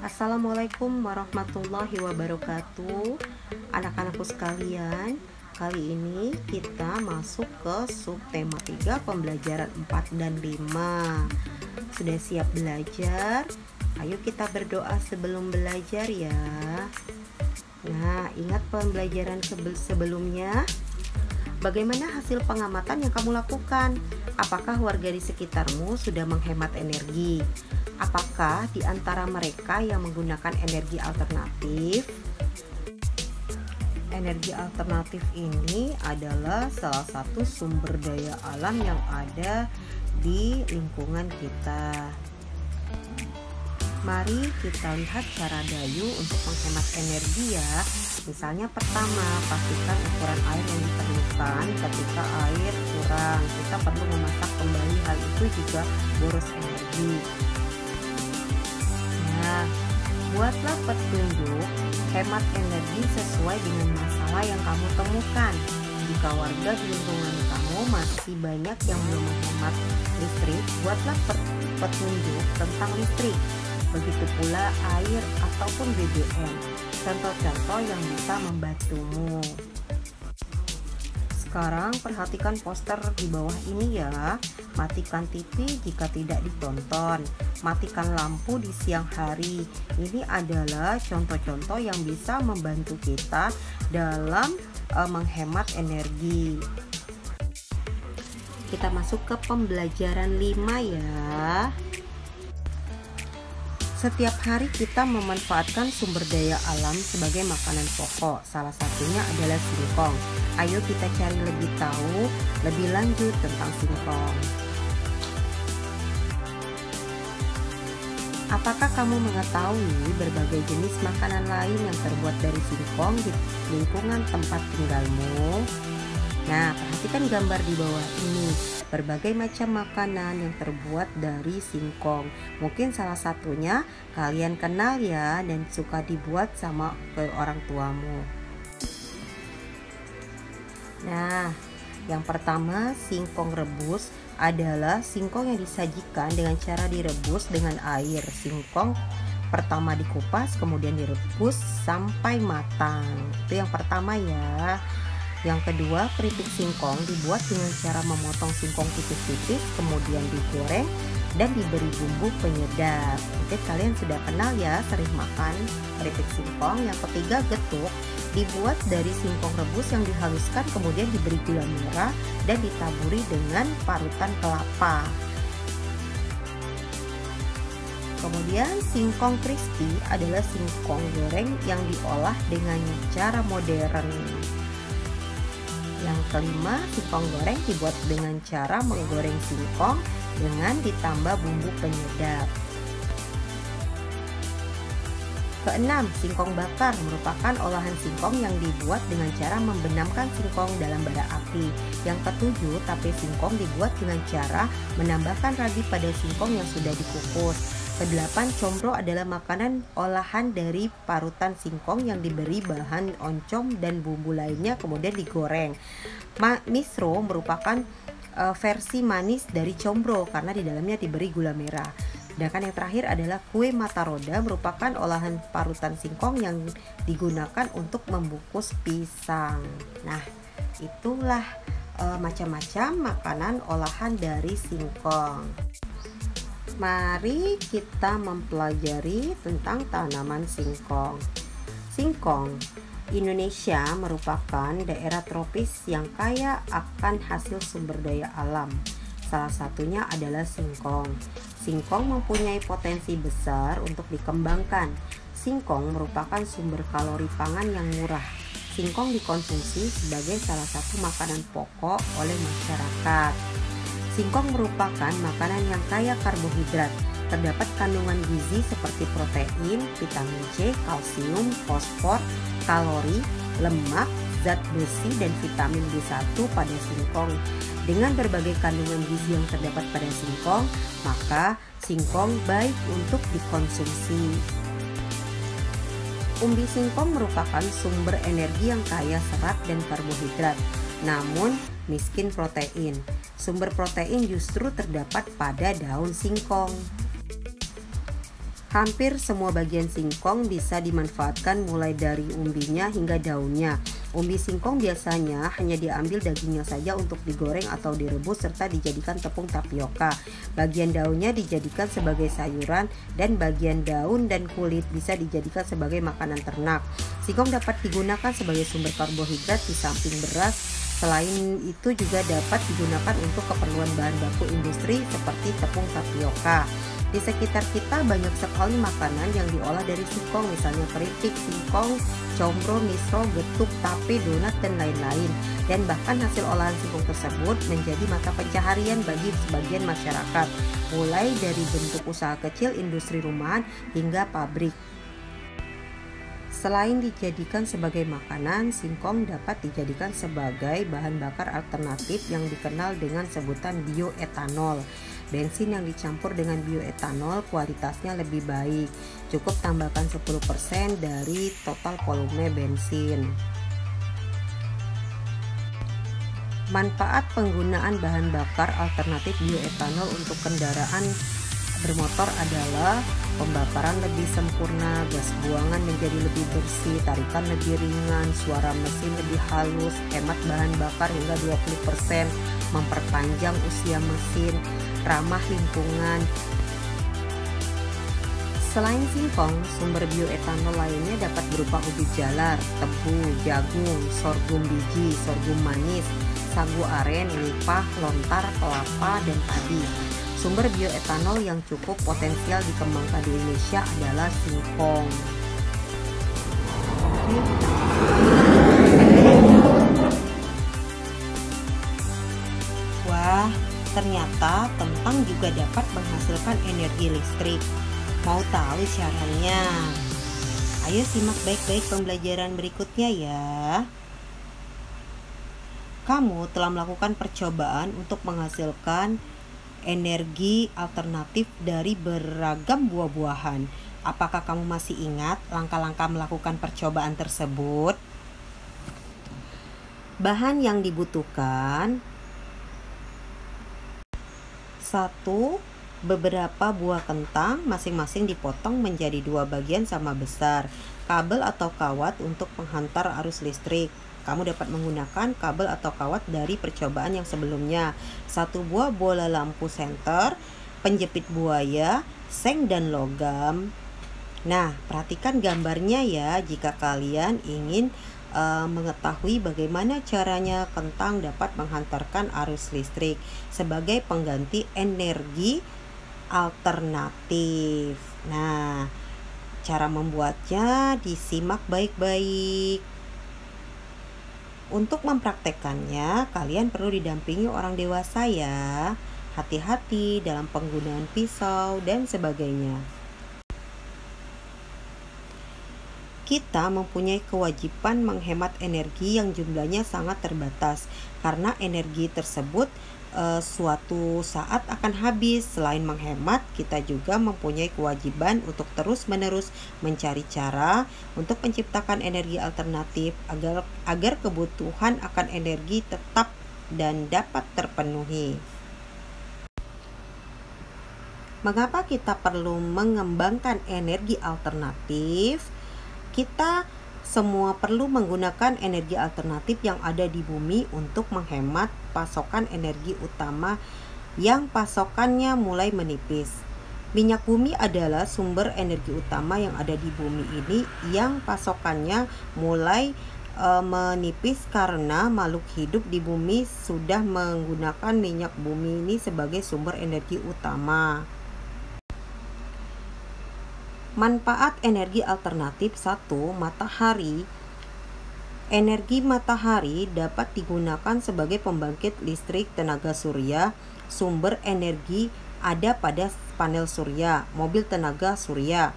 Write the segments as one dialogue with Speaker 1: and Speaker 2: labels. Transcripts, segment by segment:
Speaker 1: Assalamualaikum warahmatullahi wabarakatuh. Anak-anakku sekalian, kali ini kita masuk ke subtema 3 pembelajaran 4 dan 5. Sudah siap belajar? Ayo kita berdoa sebelum belajar ya. Nah, ingat pembelajaran sebelumnya? Bagaimana hasil pengamatan yang kamu lakukan? Apakah warga di sekitarmu sudah menghemat energi? Apakah di antara mereka yang menggunakan energi alternatif? Energi alternatif ini adalah salah satu sumber daya alam yang ada di lingkungan kita. Mari kita lihat cara Dayu untuk menghemat energi ya. Misalnya pertama, pastikan ukuran air yang diperlukan ketika air kurang. Kita perlu memasak kembali, hal itu juga boros energi. Nah, buatlah petunjuk hemat energi sesuai dengan masalah yang kamu temukan. Jika warga di lingkungan kamu masih banyak yang belum menghemat listrik, buatlah petunjuk tentang listrik. Begitu pula air ataupun BBM, contoh-contoh yang bisa membantumu. Sekarang perhatikan poster di bawah ini ya. Matikan TV jika tidak ditonton, matikan lampu di siang hari. Ini adalah contoh-contoh yang bisa membantu kita dalam menghemat energi. Kita masuk ke pembelajaran 5 ya. Setiap hari kita memanfaatkan sumber daya alam sebagai makanan pokok. Salah satunya adalah singkong. Ayo kita cari lebih tahu, lebih lanjut tentang singkong. Apakah kamu mengetahui berbagai jenis makanan lain yang terbuat dari singkong di lingkungan tempat tinggalmu? Nah, perhatikan gambar di bawah ini. Berbagai macam makanan yang terbuat dari singkong. Mungkin salah satunya kalian kenal ya dan suka dibuat sama orang tuamu. Nah, yang pertama singkong rebus adalah singkong yang disajikan dengan cara direbus dengan air. Singkong pertama dikupas kemudian direbus sampai matang. Itu yang pertama ya. Yang kedua, keripik singkong dibuat dengan cara memotong singkong tipis-tipis, kemudian digoreng dan diberi bumbu penyedap. Mungkin kalian sudah kenal ya, sering makan keripik singkong. Yang ketiga, getuk dibuat dari singkong rebus yang dihaluskan, kemudian diberi gula merah dan ditaburi dengan parutan kelapa. Kemudian singkong crispy adalah singkong goreng yang diolah dengan cara modern. Yang kelima, singkong goreng dibuat dengan cara menggoreng singkong dengan ditambah bumbu penyedap. Keenam, singkong bakar merupakan olahan singkong yang dibuat dengan cara membenamkan singkong dalam bara api. Yang ketujuh, tape singkong dibuat dengan cara menambahkan ragi pada singkong yang sudah dikukus. Kedelapan, combro adalah makanan olahan dari parutan singkong yang diberi bahan oncom dan bumbu lainnya kemudian digoreng. Misro merupakan versi manis dari combro karena di dalamnya diberi gula merah. Sedangkan yang terakhir adalah kue mata roda, merupakan olahan parutan singkong yang digunakan untuk membungkus pisang. Nah, itulah macam-macam makanan olahan dari singkong. Mari kita mempelajari tentang tanaman singkong. Singkong, Indonesia merupakan daerah tropis yang kaya akan hasil sumber daya alam. Salah satunya adalah singkong. Singkong mempunyai potensi besar untuk dikembangkan. Singkong merupakan sumber kalori pangan yang murah. Singkong dikonsumsi sebagai salah satu makanan pokok oleh masyarakat. Singkong merupakan makanan yang kaya karbohidrat. Terdapat kandungan gizi seperti protein, vitamin C, kalsium, fosfor, kalori, lemak, zat besi, dan vitamin B1 pada singkong. Dengan berbagai kandungan gizi yang terdapat pada singkong, maka singkong baik untuk dikonsumsi. Umbi singkong merupakan sumber energi yang kaya serat dan karbohidrat, namun miskin protein. Sumber protein justru terdapat pada daun singkong. Hampir semua bagian singkong bisa dimanfaatkan mulai dari umbinya hingga daunnya. Umbi singkong biasanya hanya diambil dagingnya saja untuk digoreng atau direbus serta dijadikan tepung tapioka. Bagian daunnya dijadikan sebagai sayuran dan bagian daun dan kulit bisa dijadikan sebagai makanan ternak. Singkong dapat digunakan sebagai sumber karbohidrat di samping beras. Selain itu juga dapat digunakan untuk keperluan bahan baku industri seperti tepung tapioka. Di sekitar kita banyak sekali makanan yang diolah dari singkong, misalnya keripik singkong, combro, misro, getuk, tape, donat, dan lain-lain. Dan bahkan hasil olahan singkong tersebut menjadi mata pencaharian bagi sebagian masyarakat, mulai dari bentuk usaha kecil, industri rumahan, hingga pabrik. Selain dijadikan sebagai makanan, singkong dapat dijadikan sebagai bahan bakar alternatif yang dikenal dengan sebutan bioetanol. Bensin yang dicampur dengan bioetanol kualitasnya lebih baik. Cukup tambahkan 10% dari total volume bensin. Manfaat penggunaan bahan bakar alternatif bioetanol untuk kendaraan bermotor adalah pembakaran lebih sempurna, gas buangan menjadi lebih bersih, tarikan lebih ringan, suara mesin lebih halus, hemat bahan bakar hingga 20%, memperpanjang usia mesin, ramah lingkungan. Selain singkong, sumber bioetanol lainnya dapat berupa ubi jalar, tebu, jagung, sorghum biji, sorghum manis, sagu aren, nipah, lontar, kelapa, dan padi. Sumber bioetanol yang cukup potensial dikembangkan di Indonesia adalah singkong. Wah, ternyata kentang juga dapat menghasilkan energi listrik. Mau tahu caranya? Ayo simak baik-baik pembelajaran berikutnya ya. Kamu telah melakukan percobaan untuk menghasilkan energi alternatif dari beragam buah-buahan. Apakah kamu masih ingat langkah-langkah melakukan percobaan tersebut? Bahan yang dibutuhkan: 1. Beberapa buah kentang masing-masing dipotong menjadi 2 bagian sama besar. Kabel atau kawat untuk penghantar arus listrik. Kamu dapat menggunakan kabel atau kawat dari percobaan yang sebelumnya. 1 buah bola lampu senter, penjepit buaya, seng dan logam. Nah, perhatikan gambarnya ya jika kalian ingin mengetahui bagaimana caranya kentang dapat menghantarkan arus listrik sebagai pengganti energi alternatif. Nah, cara membuatnya disimak baik-baik. Untuk mempraktekkannya, kalian perlu didampingi orang dewasa ya. Hati-hati dalam penggunaan pisau dan sebagainya. Kita mempunyai kewajiban menghemat energi yang jumlahnya sangat terbatas, karena energi tersebut suatu saat akan habis. Selain menghemat, kita juga mempunyai kewajiban untuk terus-menerus mencari cara untuk menciptakan energi alternatif agar kebutuhan akan energi tetap dan dapat terpenuhi. Mengapa kita perlu mengembangkan energi alternatif? Kita semua perlu menggunakan energi alternatif yang ada di bumi untuk menghemat pasokan energi utama yang pasokannya mulai menipis. Minyak bumi adalah sumber energi utama yang ada di bumi ini yang pasokannya mulai menipis karena makhluk hidup di bumi sudah menggunakan minyak bumi ini sebagai sumber energi utama. Manfaat energi alternatif: 1. Matahari. Energi matahari dapat digunakan sebagai pembangkit listrik tenaga surya. Sumber energi ada pada panel surya, mobil tenaga surya.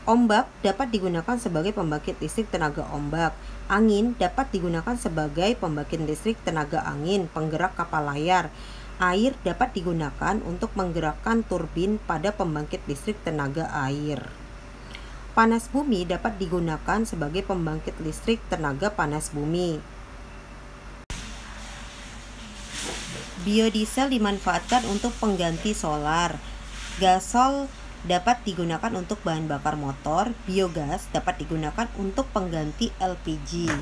Speaker 1: Ombak dapat digunakan sebagai pembangkit listrik tenaga ombak. Angin dapat digunakan sebagai pembangkit listrik tenaga angin, penggerak kapal layar. Air dapat digunakan untuk menggerakkan turbin pada pembangkit listrik tenaga air. Panas bumi dapat digunakan sebagai pembangkit listrik tenaga panas bumi. Biodiesel dimanfaatkan untuk pengganti solar. Gasol dapat digunakan untuk bahan bakar motor, biogas dapat digunakan untuk pengganti LPG.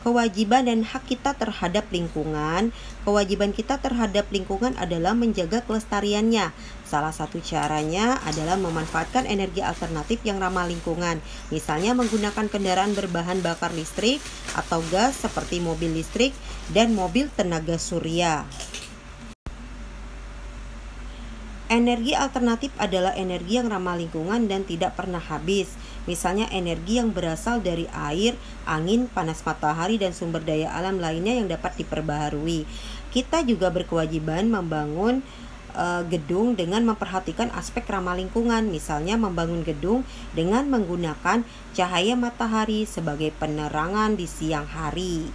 Speaker 1: Kewajiban dan hak kita terhadap lingkungan. Kewajiban kita terhadap lingkungan adalah menjaga kelestariannya. Salah satu caranya adalah memanfaatkan energi alternatif yang ramah lingkungan. Misalnya menggunakan kendaraan berbahan bakar listrik atau gas seperti mobil listrik dan mobil tenaga surya. Energi alternatif adalah energi yang ramah lingkungan dan tidak pernah habis. Misalnya energi yang berasal dari air, angin, panas matahari, dan sumber daya alam lainnya yang dapat diperbaharui. Kita juga berkewajiban membangun gedung dengan memperhatikan aspek ramah lingkungan. Misalnya membangun gedung dengan menggunakan cahaya matahari sebagai penerangan di siang hari.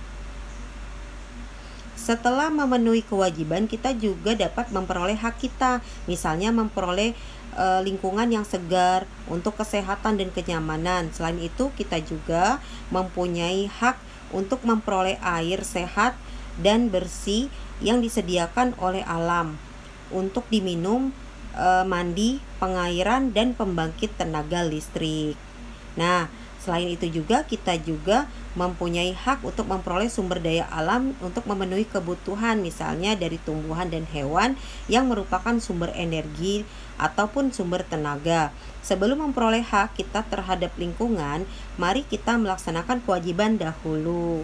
Speaker 1: Setelah memenuhi kewajiban, kita juga dapat memperoleh hak kita, misalnya memperoleh lingkungan yang segar untuk kesehatan dan kenyamanan. Selain itu, kita juga mempunyai hak untuk memperoleh air sehat dan bersih yang disediakan oleh alam untuk diminum, mandi, pengairan, dan pembangkit tenaga listrik. Nah, selain itu juga kita juga mempunyai hak untuk memperoleh sumber daya alam untuk memenuhi kebutuhan, misalnya dari tumbuhan dan hewan yang merupakan sumber energi ataupun sumber tenaga. Sebelum memperoleh hak kita terhadap lingkungan, mari kita melaksanakan kewajiban dahulu.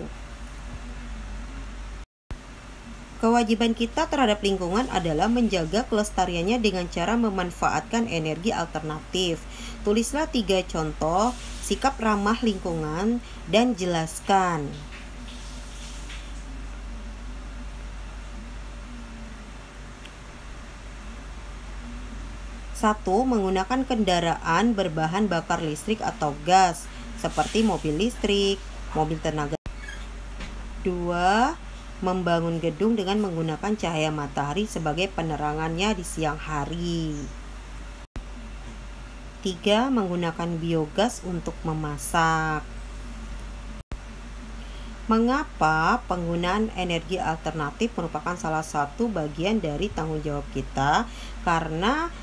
Speaker 1: Kewajiban kita terhadap lingkungan adalah menjaga kelestariannya dengan cara memanfaatkan energi alternatif. Tulislah 3 contoh sikap ramah lingkungan dan jelaskan. 1. Menggunakan kendaraan berbahan bakar listrik atau gas seperti mobil listrik, mobil tenaga. 2. Membangun gedung dengan menggunakan cahaya matahari sebagai penerangannya di siang hari. 3. Menggunakan biogas untuk memasak. Mengapa penggunaan energi alternatif merupakan salah satu bagian dari tanggung jawab kita? Karena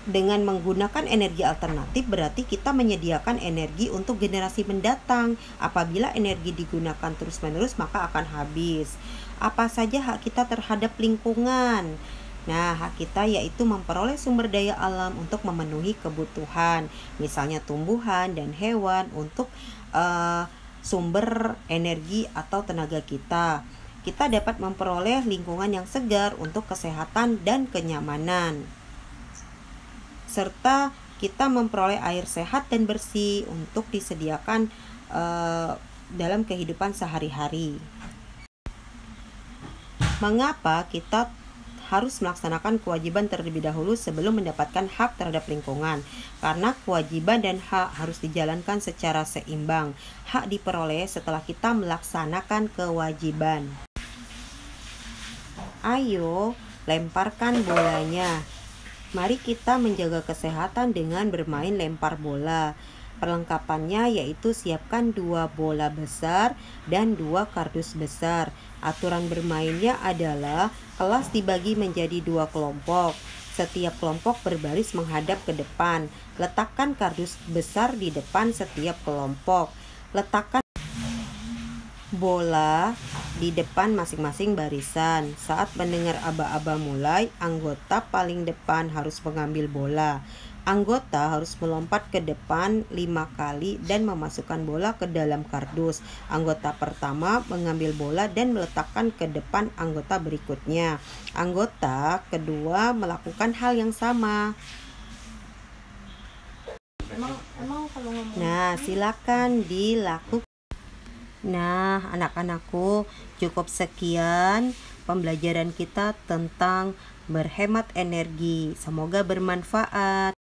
Speaker 1: dengan menggunakan energi alternatif berarti kita menyediakan energi untuk generasi mendatang. Apabila energi digunakan terus-menerus maka akan habis. Apa saja hak kita terhadap lingkungan? Nah, hak kita yaitu memperoleh sumber daya alam untuk memenuhi kebutuhan, misalnya tumbuhan dan hewan untuk sumber energi atau tenaga kita. Kita dapat memperoleh lingkungan yang segar untuk kesehatan dan kenyamanan. Serta kita memperoleh air sehat dan bersih untuk disediakan dalam kehidupan sehari-hari. Mengapa kita harus melaksanakan kewajiban terlebih dahulu sebelum mendapatkan hak terhadap lingkungan? Karena kewajiban dan hak harus dijalankan secara seimbang. Hak diperoleh setelah kita melaksanakan kewajiban. Ayo, lemparkan bolanya. Mari kita menjaga kesehatan dengan bermain lempar bola. Perlengkapannya yaitu siapkan 2 bola besar dan 2 kardus besar. Aturan bermainnya adalah kelas dibagi menjadi 2 kelompok. Setiap kelompok berbaris menghadap ke depan. Letakkan kardus besar di depan setiap kelompok. Letakkan bola di depan masing-masing barisan. Saat mendengar aba-aba mulai, anggota paling depan harus mengambil bola. Anggota harus melompat ke depan 5 kali dan memasukkan bola ke dalam kardus. Anggota pertama mengambil bola dan meletakkan ke depan anggota berikutnya. Anggota kedua melakukan hal yang sama. Nah, silakan dilakukan. Nah, anak-anakku, cukup sekian pembelajaran kita tentang berhemat energi. Semoga bermanfaat.